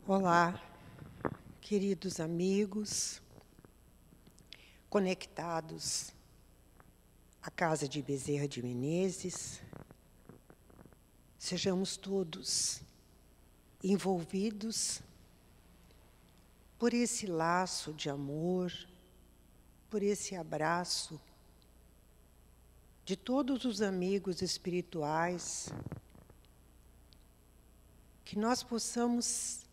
Olá, queridos amigos, conectados à Casa de Bezerra de Menezes, sejamos todos envolvidos por esse laço de amor, por esse abraço de todos os amigos espirituais, que nós possamos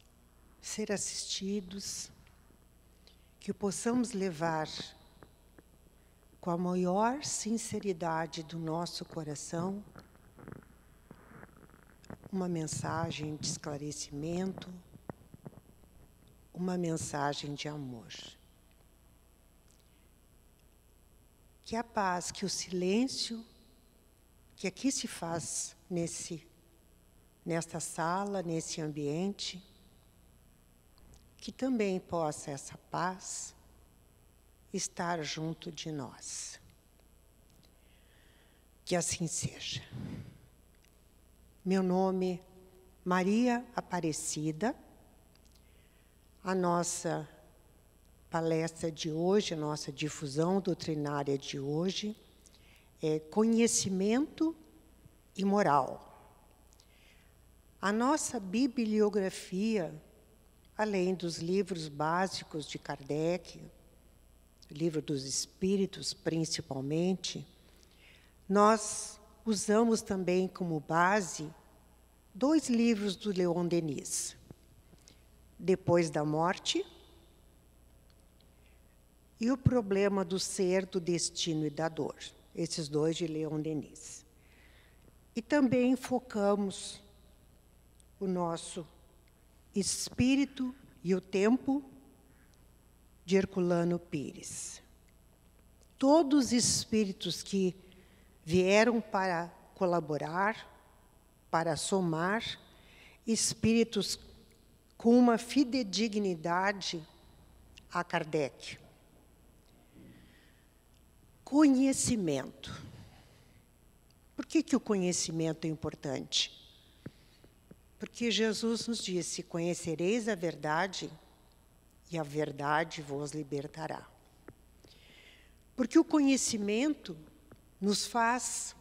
ser assistidos, que possamos levar com a maior sinceridade do nosso coração uma mensagem de esclarecimento, uma mensagem de amor. Que a paz, que o silêncio que aqui se faz nesta sala, nesse ambiente, que também possa essa paz estar junto de nós. Que assim seja. Meu nome, Maria Aparecida. A nossa palestra de hoje, a nossa difusão doutrinária de hoje, é Conhecimento e Moral. A nossa bibliografia, além dos livros básicos de Kardec, o livro dos Espíritos, principalmente, nós usamos também como base 2 livros do Leon Denis, Depois da Morte e O Problema do Ser, do Destino e da Dor, esses 2 de Leon Denis. E também focamos o nosso Espírito e o Tempo, de Herculano Pires. Todos os espíritos que vieram para colaborar, para somar, espíritos com uma fidedignidade a Kardec. Conhecimento. Por que o conhecimento é importante? Porque Jesus nos disse: conhecereis a verdade, e a verdade vos libertará. Porque o conhecimento nos faz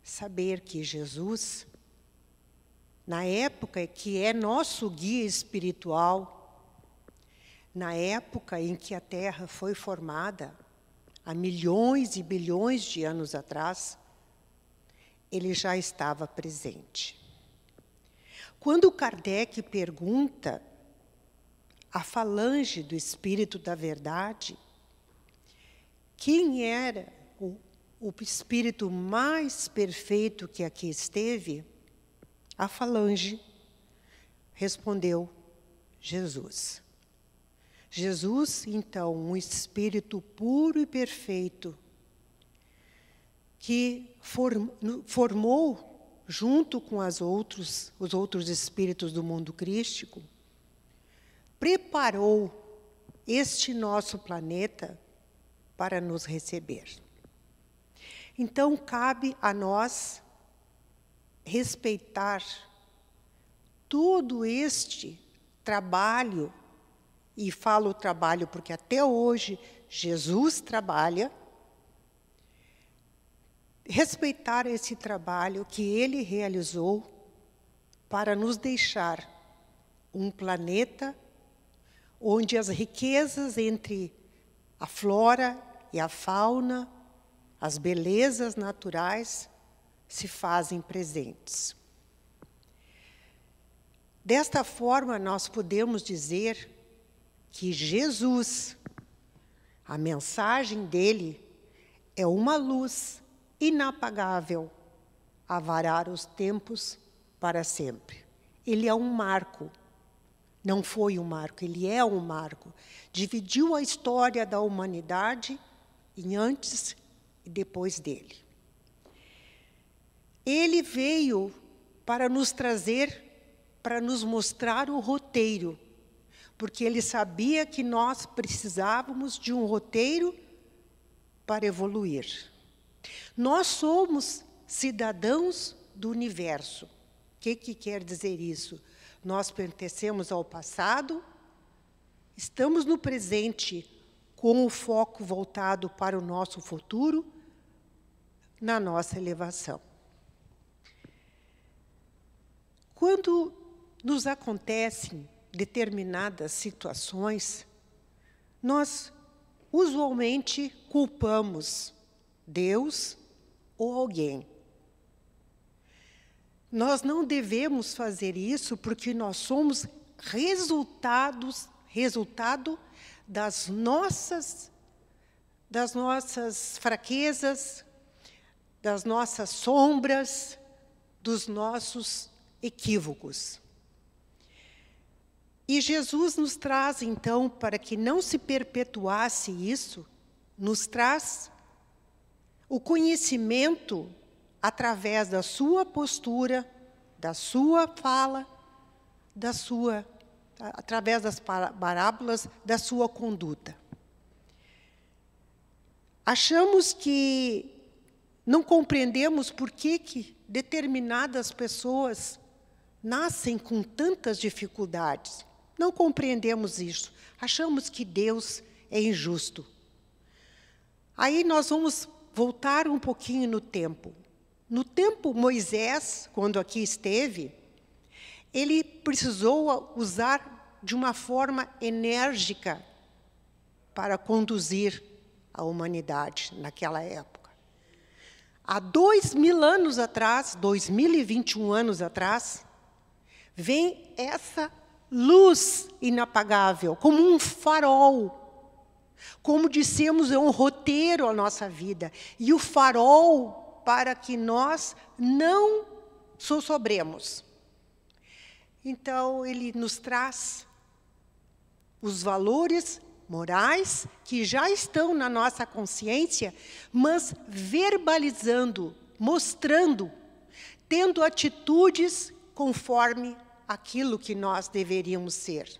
saber que Jesus, na época que é nosso guia espiritual, na época em que a Terra foi formada, há milhões e bilhões de anos atrás, ele já estava presente. Quando Kardec pergunta à falange do Espírito da Verdade quem era o espírito mais perfeito que aqui esteve, a falange respondeu: Jesus. Jesus, então, um espírito puro e perfeito, que formou, junto com os outros espíritos do mundo crístico, preparou este nosso planeta para nos receber. Então, cabe a nós respeitar todo este trabalho, e falo trabalho porque até hoje Jesus trabalha, respeitar esse trabalho que ele realizou para nos deixar um planeta onde as riquezas entre a flora e a fauna, as belezas naturais, se fazem presentes. Desta forma, nós podemos dizer que Jesus, a mensagem dele, é uma luz inapagável a varar os tempos para sempre. Ele é um marco. Não foi um marco, ele é um marco. Dividiu a história da humanidade em antes e depois dele. Ele veio para nos trazer, para nos mostrar o roteiro, porque ele sabia que nós precisávamos de um roteiro para evoluir. Nós somos cidadãos do universo. O que quer dizer isso? Nós pertencemos ao passado, estamos no presente com o foco voltado para o nosso futuro, na nossa elevação. Quando nos acontecem determinadas situações, nós usualmente culpamos Deus ou alguém. Nós não devemos fazer isso porque nós somos resultado das nossas fraquezas, das nossas sombras, dos nossos equívocos. E Jesus nos traz, então, para que não se perpetuasse isso, nos traz o conhecimento através da sua postura, da sua fala, através das parábolas, da sua conduta. Achamos que não compreendemos por que determinadas pessoas nascem com tantas dificuldades. Não compreendemos isso. Achamos que Deus é injusto. Aí nós vamos voltar um pouquinho no tempo. No tempo, Moisés, quando aqui esteve, ele precisou usar de uma forma enérgica para conduzir a humanidade naquela época. Há 2000 anos atrás, 2021 anos atrás, vem essa luz inapagável, como um farol. Como dissemos, é um roteiro à nossa vida. E o farol para que nós não sossobremos. Então, ele nos traz os valores morais que já estão na nossa consciência, mas verbalizando, mostrando, tendo atitudes conforme aquilo que nós deveríamos ser.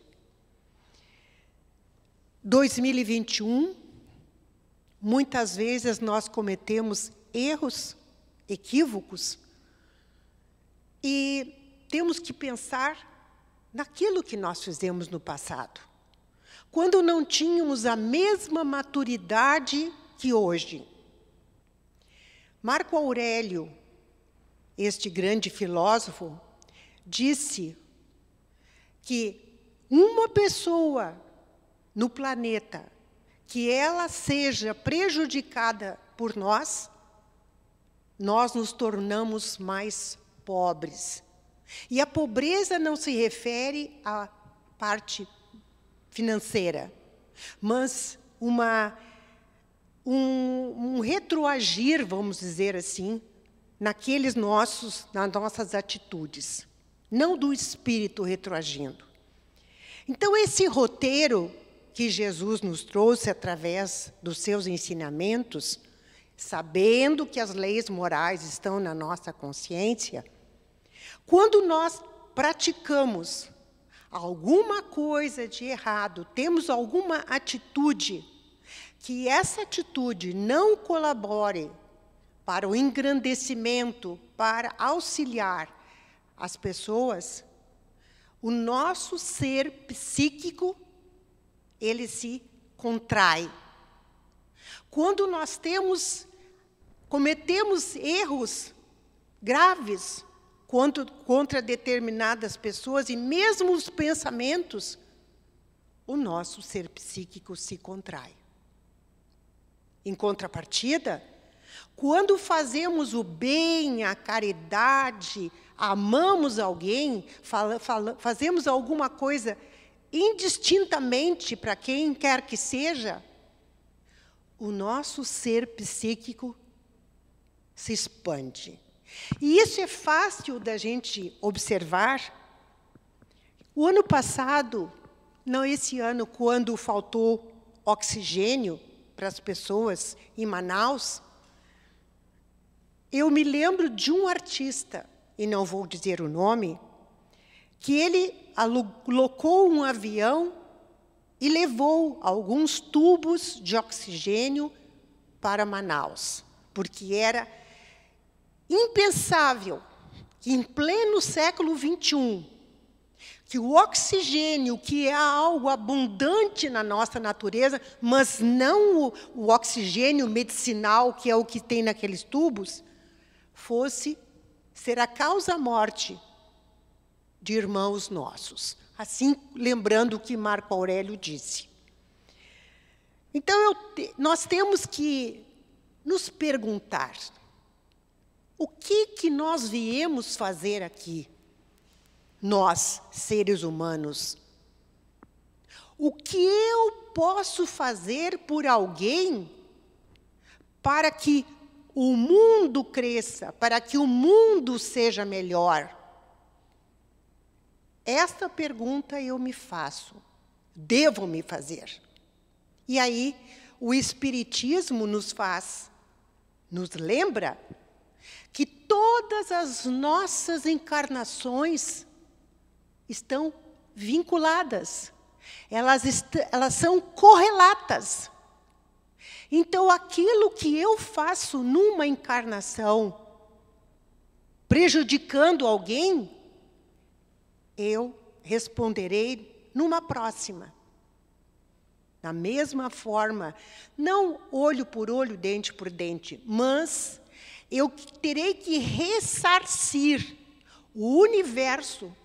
2021, muitas vezes nós cometemos erros, equívocos, e temos que pensar naquilo que nós fizemos no passado, quando não tínhamos a mesma maturidade que hoje. Marco Aurélio, este grande filósofo, disse que uma pessoa no planeta que ela seja prejudicada por nós nos tornamos mais pobres. E a pobreza não se refere à parte financeira, mas um retroagir, vamos dizer assim, nas nossas atitudes, não do espírito retroagindo. Então, esse roteiro que Jesus nos trouxe através dos seus ensinamentos, sabendo que as leis morais estão na nossa consciência, quando nós praticamos alguma coisa de errado, temos alguma atitude, que essa atitude não colabore para o engrandecimento, para auxiliar as pessoas, o nosso ser psíquico, ele se contrai. Quando nós cometemos erros graves contra determinadas pessoas, e mesmo os pensamentos, o nosso ser psíquico se contrai. Em contrapartida, quando fazemos o bem, a caridade, amamos alguém, fazemos alguma coisa indistintamente para quem quer que seja, o nosso ser psíquico se expande. E isso é fácil da gente observar. O ano passado, não esse ano, quando faltou oxigênio para as pessoas em Manaus, eu me lembro de um artista, e não vou dizer o nome, que ele alocou um avião e levou alguns tubos de oxigênio para Manaus, porque era impensável que, em pleno século XXI, que o oxigênio, que é algo abundante na nossa natureza, mas não o oxigênio medicinal, que é o que tem naqueles tubos, fosse ser a causa-morte de irmãos nossos. Assim, lembrando o que Marco Aurélio disse. Então, nós temos que nos perguntar, o que nós viemos fazer aqui? Nós, seres humanos. O que eu posso fazer por alguém para que o mundo cresça, para que o mundo seja melhor? Esta pergunta eu me faço, devo me fazer. E aí, o Espiritismo nos lembra que todas as nossas encarnações estão vinculadas, elas são correlatas. Então, aquilo que eu faço numa encarnação, prejudicando alguém, eu responderei numa próxima. Da mesma forma, não olho por olho, dente por dente, mas eu terei que ressarcir o universo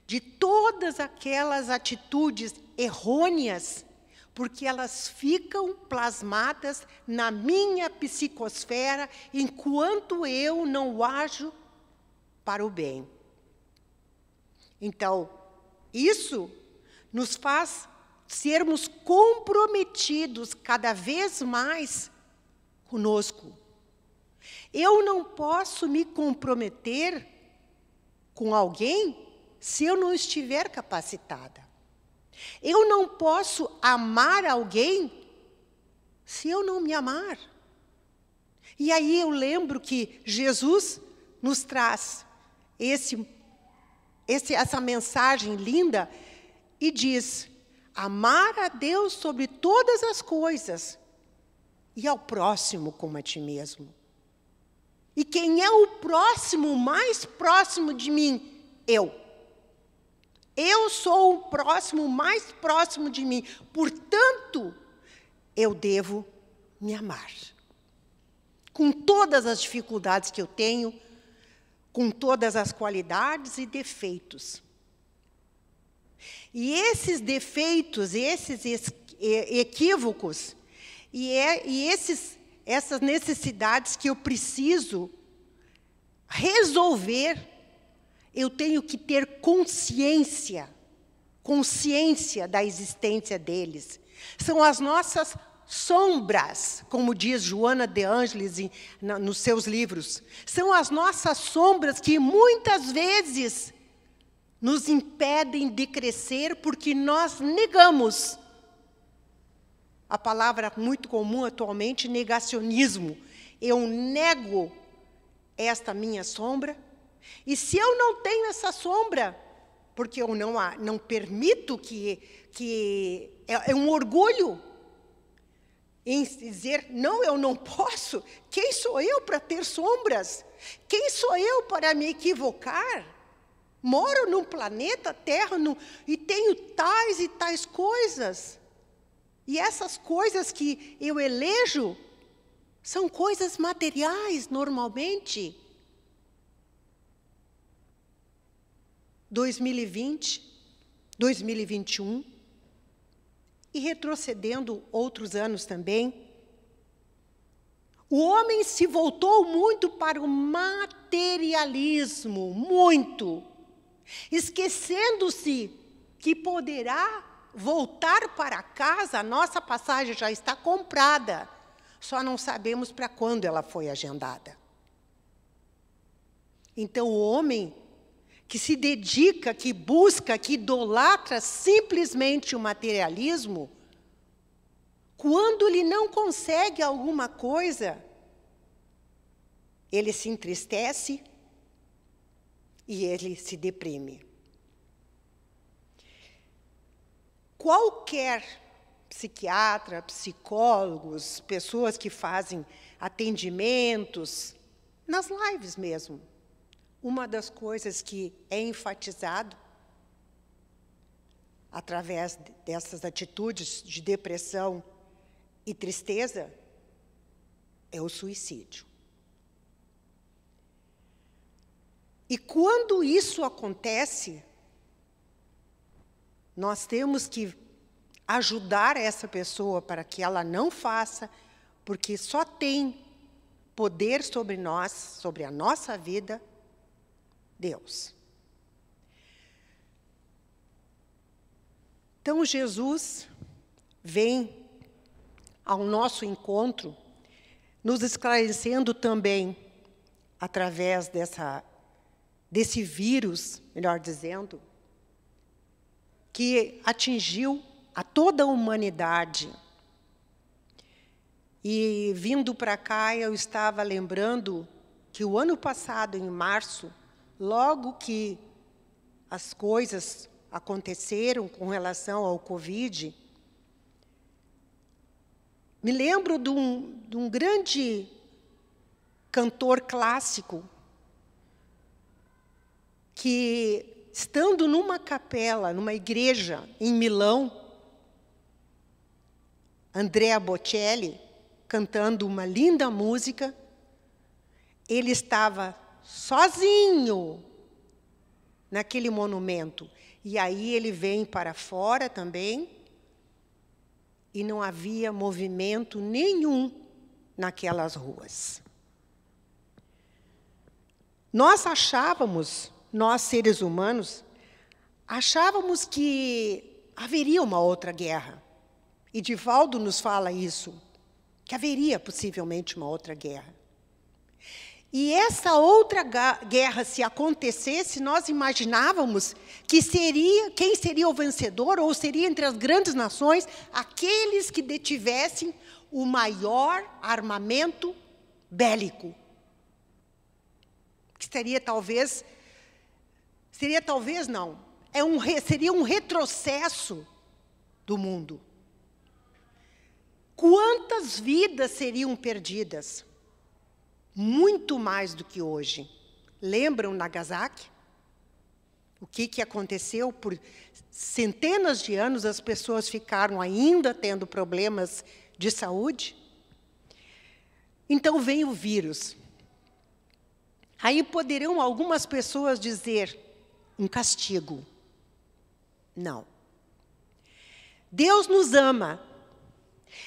de todas aquelas atitudes errôneas, porque elas ficam plasmadas na minha psicosfera enquanto eu não ajo para o bem. Então, isso nos faz sermos comprometidos cada vez mais conosco. Eu não posso me comprometer com alguém se eu não estiver capacitada. Eu não posso amar alguém se eu não me amar. E aí eu lembro que Jesus nos traz essa mensagem linda e diz: amar a Deus sobre todas as coisas e ao próximo como a ti mesmo. E quem é o próximo, mais próximo de mim? Eu. Eu sou o próximo, mais próximo de mim. Portanto, eu devo me amar. Com todas as dificuldades que eu tenho, com todas as qualidades e defeitos. E esses defeitos, esses equívocos, essas necessidades que eu preciso resolver, eu tenho que ter consciência da existência deles. São as nossas sombras, como diz Joana de Ângeles nos seus livros. São as nossas sombras que muitas vezes nos impedem de crescer porque nós negamos. A palavra muito comum atualmente, negacionismo. Eu nego esta minha sombra, e se eu não tenho essa sombra, porque eu não permito que é um orgulho em dizer, não, eu não posso. Quem sou eu para ter sombras? Quem sou eu para me equivocar? Moro num planeta Terra e tenho tais e tais coisas. E essas coisas que eu elejo são coisas materiais, normalmente. 2020, 2021, e retrocedendo outros anos também, o homem se voltou muito para o materialismo, muito, esquecendo-se que poderá voltar para casa, a nossa passagem já está comprada, só não sabemos para quando ela foi agendada. Então, o homem que se dedica, que busca, que idolatra simplesmente o materialismo, quando ele não consegue alguma coisa, ele se entristece e ele se deprime. Qualquer psiquiatra, psicólogos, pessoas que fazem atendimentos, nas lives mesmo, uma das coisas que é enfatizado através dessas atitudes de depressão e tristeza, é o suicídio. E quando isso acontece, nós temos que ajudar essa pessoa para que ela não faça, porque só tem poder sobre nós, sobre a nossa vida, Deus. Então, Jesus vem ao nosso encontro, nos esclarecendo também, através desse vírus, melhor dizendo, que atingiu a toda a humanidade. E, vindo para cá, eu estava lembrando que o ano passado, em março, logo que as coisas aconteceram com relação ao Covid, me lembro de um grande cantor clássico que, estando numa capela, numa igreja em Milão, Andrea Bocelli, cantando uma linda música, ele estava sozinho naquele monumento. E aí ele vem para fora também, e não havia movimento nenhum naquelas ruas. Nós seres humanos, achávamos que haveria uma outra guerra. E Divaldo nos fala isso, que haveria possivelmente uma outra guerra. E essa outra guerra, se acontecesse, nós imaginávamos que quem seria o vencedor, ou seria entre as grandes nações, aqueles que detivessem o maior armamento bélico. Que seria talvez não, seria um retrocesso do mundo. Quantas vidas seriam perdidas? Muito mais do que hoje. Lembram Nagasaki? O que aconteceu? Por centenas de anos, as pessoas ficaram ainda tendo problemas de saúde. Então, vem o vírus. Aí poderão algumas pessoas dizer, um castigo. Não. Deus nos ama.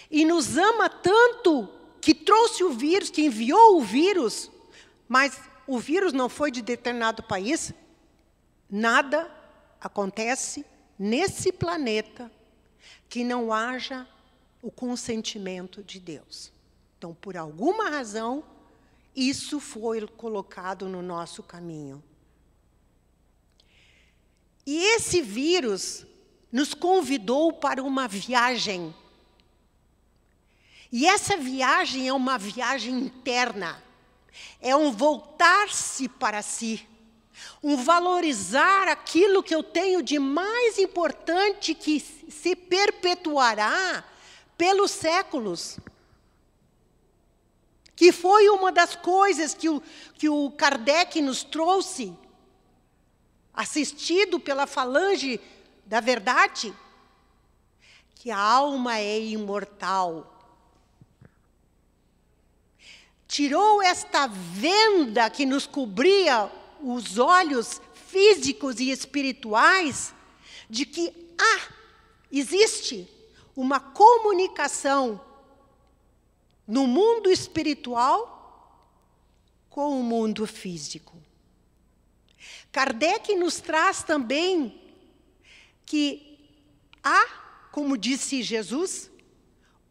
E nos ama tanto que trouxe o vírus, que enviou o vírus, mas o vírus não foi de determinado país. Nada acontece nesse planeta que não haja o consentimento de Deus. Então, por alguma razão, isso foi colocado no nosso caminho. E esse vírus nos convidou para uma viagem. E essa viagem é uma viagem interna. É um voltar-se para si. Um valorizar aquilo que eu tenho de mais importante que se perpetuará pelos séculos. Que foi uma das coisas que o Kardec nos trouxe, assistido pela falange da verdade, que a alma é imortal. Tirou esta venda que nos cobria os olhos físicos e espirituais, de que existe uma comunicação no mundo espiritual com o mundo físico. Kardec nos traz também que há, como disse Jesus,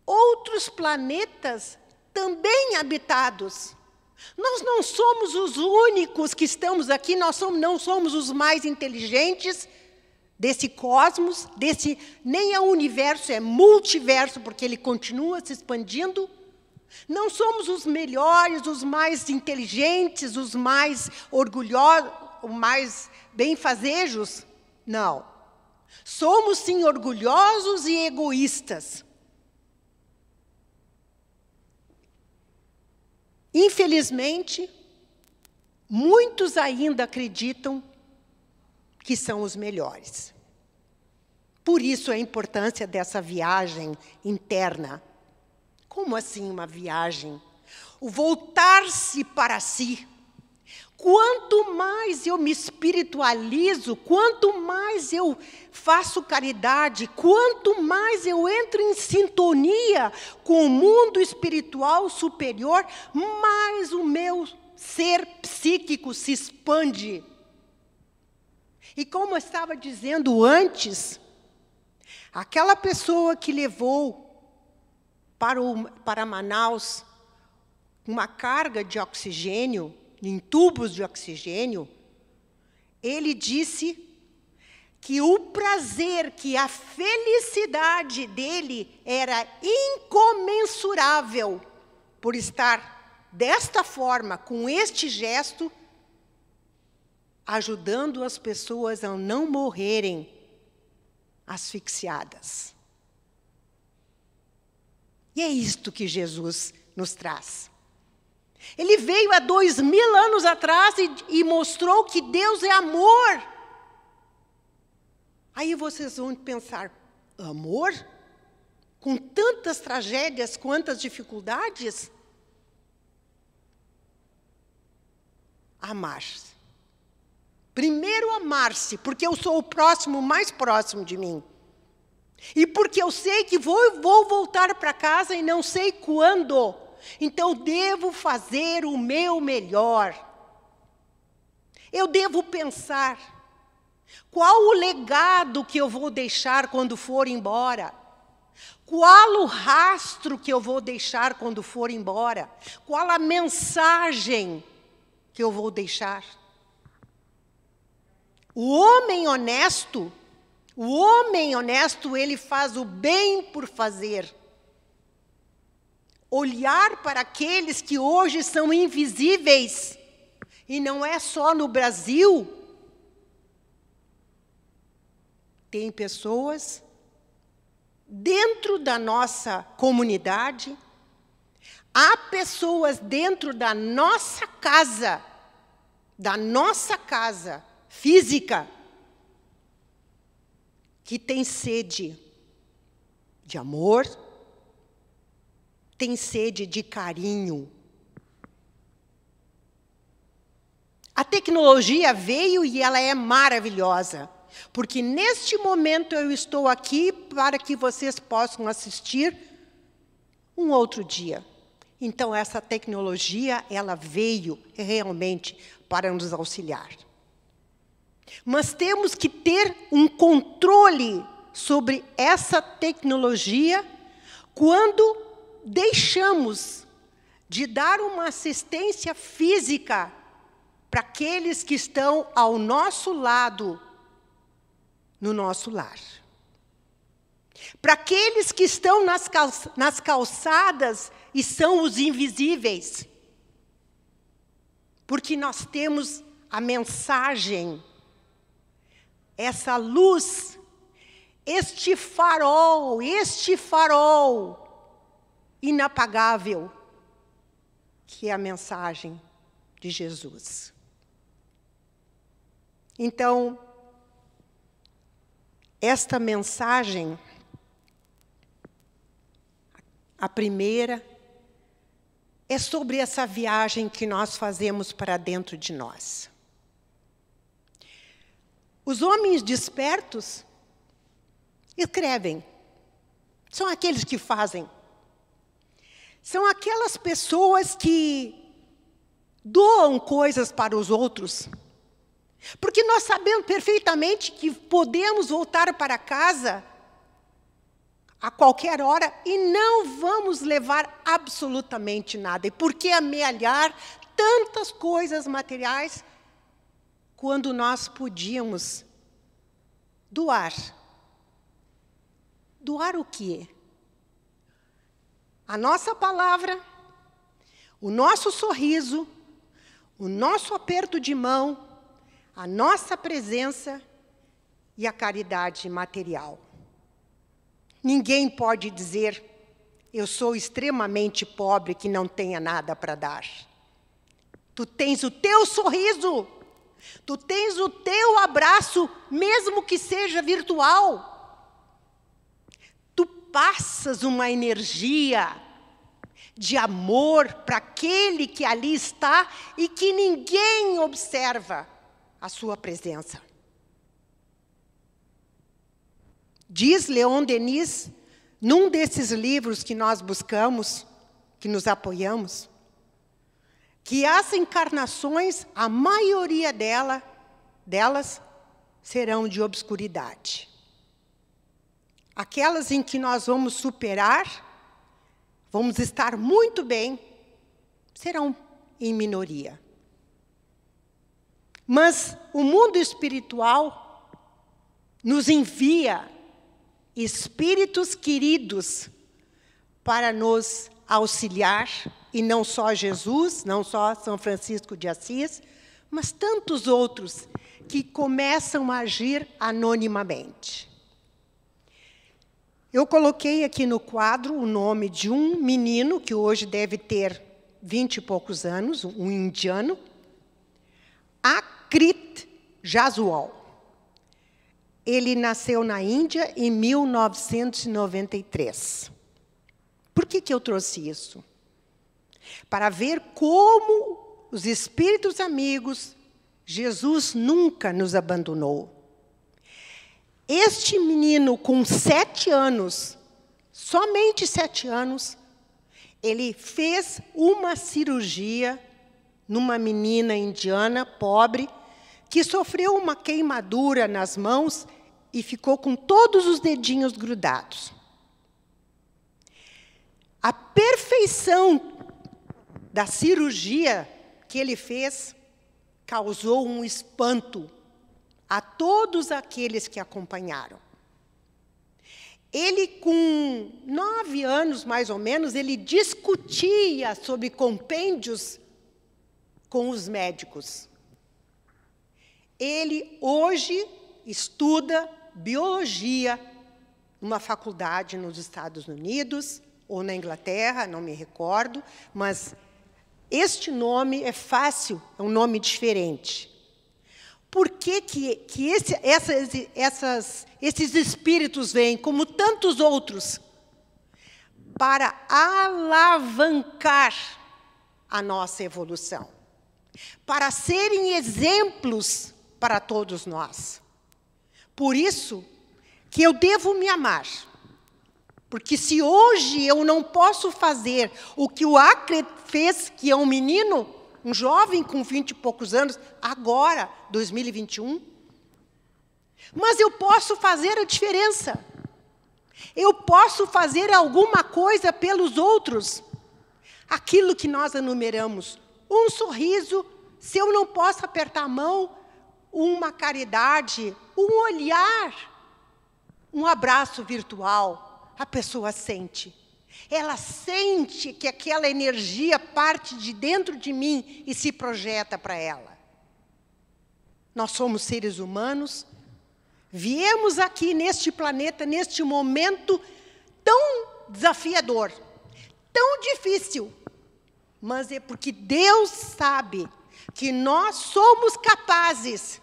outros planetas também habitados. Nós não somos os únicos que estamos aqui, não somos os mais inteligentes desse cosmos, nem é universo, é multiverso, porque ele continua se expandindo. Não somos os melhores, os mais inteligentes, os mais orgulhosos, os mais benfazejos. Não. Somos, sim, orgulhosos e egoístas. Infelizmente, muitos ainda acreditam que são os melhores. Por isso a importância dessa viagem interna. Como assim uma viagem? O voltar-se para si. Quanto mais eu me espiritualizo, quanto mais eu faço caridade, quanto mais eu entro em sintonia com o mundo espiritual superior, mais o meu ser psíquico se expande. E como eu estava dizendo antes, aquela pessoa que levou para Manaus uma carga de oxigênio, em tubos de oxigênio, ele disse que o prazer, que a felicidade dele era incomensurável por estar desta forma, com este gesto, ajudando as pessoas a não morrerem asfixiadas. E é isto que Jesus nos traz. Ele veio há 2000 anos atrás e mostrou que Deus é amor. Aí vocês vão pensar, amor? Com tantas tragédias, quantas dificuldades? Amar-se. Primeiro amar-se, porque eu sou o próximo, mais próximo de mim. E porque eu sei que vou voltar para casa e não sei quando. Então, devo fazer o meu melhor. Eu devo pensar, qual o legado que eu vou deixar quando for embora? Qual o rastro que eu vou deixar quando for embora? Qual a mensagem que eu vou deixar? O homem honesto, ele faz o bem por fazer. Olhar para aqueles que hoje são invisíveis, e não é só no Brasil. Tem pessoas dentro da nossa comunidade, há pessoas dentro da nossa casa física, que tem sede de amor, tem sede de carinho. A tecnologia veio e ela é maravilhosa, porque neste momento eu estou aqui para que vocês possam assistir um outro dia. Então, essa tecnologia, ela veio realmente para nos auxiliar. Mas temos que ter um controle sobre essa tecnologia quando deixamos de dar uma assistência física para aqueles que estão ao nosso lado, no nosso lar. Para aqueles que estão nas calçadas e são os invisíveis. Porque nós temos a mensagem, essa luz, este farol inapagável, que é a mensagem de Jesus. Então, esta mensagem, a primeira, é sobre essa viagem que nós fazemos para dentro de nós. Os homens despertos escrevem, são aqueles que fazem. São aquelas pessoas que doam coisas para os outros. Porque nós sabemos perfeitamente que podemos voltar para casa a qualquer hora e não vamos levar absolutamente nada. E por que amealhar tantas coisas materiais quando nós podíamos doar? Doar o quê? A nossa palavra, o nosso sorriso, o nosso aperto de mão, a nossa presença e a caridade material. Ninguém pode dizer, eu sou extremamente pobre que não tenha nada para dar. Tu tens o teu sorriso, tu tens o teu abraço, mesmo que seja virtual. passas uma energia de amor para aquele que ali está e que ninguém observa a sua presença. Diz Leon Denis, num desses livros que nós buscamos, que nos apoiamos, que as encarnações, a maioria delas, serão de obscuridade. Aquelas em que nós vamos superar, vamos estar muito bem, serão em minoria. Mas o mundo espiritual nos envia espíritos queridos para nos auxiliar, e não só Jesus, não só São Francisco de Assis, mas tantos outros que começam a agir anonimamente. Eu coloquei aqui no quadro o nome de um menino, que hoje deve ter 20 e poucos anos, um indiano, Akrit Jaswal. Ele nasceu na Índia em 1993. Por que eu trouxe isso? Para ver como os espíritos amigos, Jesus nunca nos abandonou. Este menino, com 7 anos, somente 7 anos, ele fez uma cirurgia numa menina indiana, pobre, que sofreu uma queimadura nas mãos e ficou com todos os dedinhos grudados. A perfeição da cirurgia que ele fez causou um espanto a todos aqueles que acompanharam. Ele, com 9 anos, mais ou menos, ele discutia sobre compêndios com os médicos. Ele, hoje, estuda biologia numa faculdade nos Estados Unidos, ou na Inglaterra, não me recordo, mas este nome é fácil, é um nome diferente. Por que esses espíritos vêm, como tantos outros, para alavancar a nossa evolução, para serem exemplos para todos nós. Por isso que eu devo me amar, porque se hoje eu não posso fazer o que o Akrit fez, que é um menino, um jovem com 20 e poucos anos, agora, 2021, mas eu posso fazer a diferença. Eu posso fazer alguma coisa pelos outros. Aquilo que nós enumeramos, um sorriso, se eu não posso apertar a mão, uma caridade, um olhar, um abraço virtual, a pessoa sente. Ela sente que aquela energia parte de dentro de mim e se projeta para ela. Nós somos seres humanos, viemos aqui neste planeta, neste momento tão desafiador, tão difícil, mas é porque Deus sabe que nós somos capazes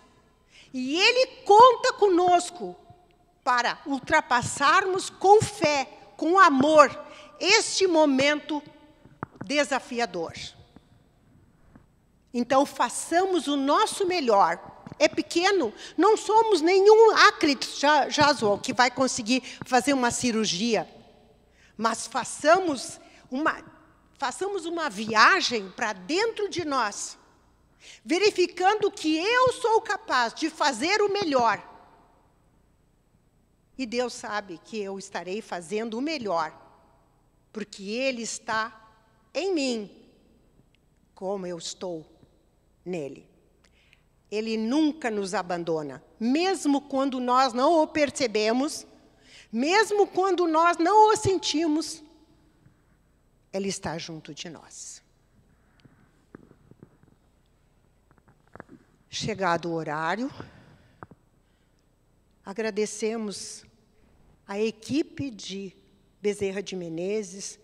e Ele conta conosco para ultrapassarmos com fé, com amor, este momento desafiador. Então, façamos o nosso melhor. É pequeno, não somos nenhum Akrit Jaswal que vai conseguir fazer uma cirurgia, mas façamos uma viagem para dentro de nós, verificando que eu sou capaz de fazer o melhor. E Deus sabe que eu estarei fazendo o melhor, porque Ele está em mim, como eu estou nele. Ele nunca nos abandona, mesmo quando nós não o percebemos, mesmo quando nós não o sentimos, Ele está junto de nós. Chegado o horário, agradecemos a equipe de Bezerra de Menezes,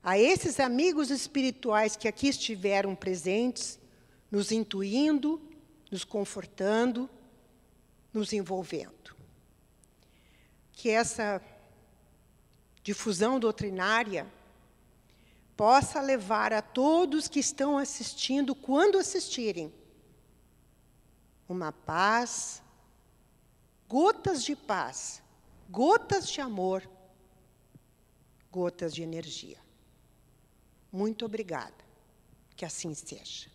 a esses amigos espirituais que aqui estiveram presentes, nos intuindo, nos confortando, nos envolvendo. Que essa difusão doutrinária possa levar a todos que estão assistindo, quando assistirem, uma paz, gotas de paz, gotas de amor, gotas de energia. Muito obrigada. Que assim seja.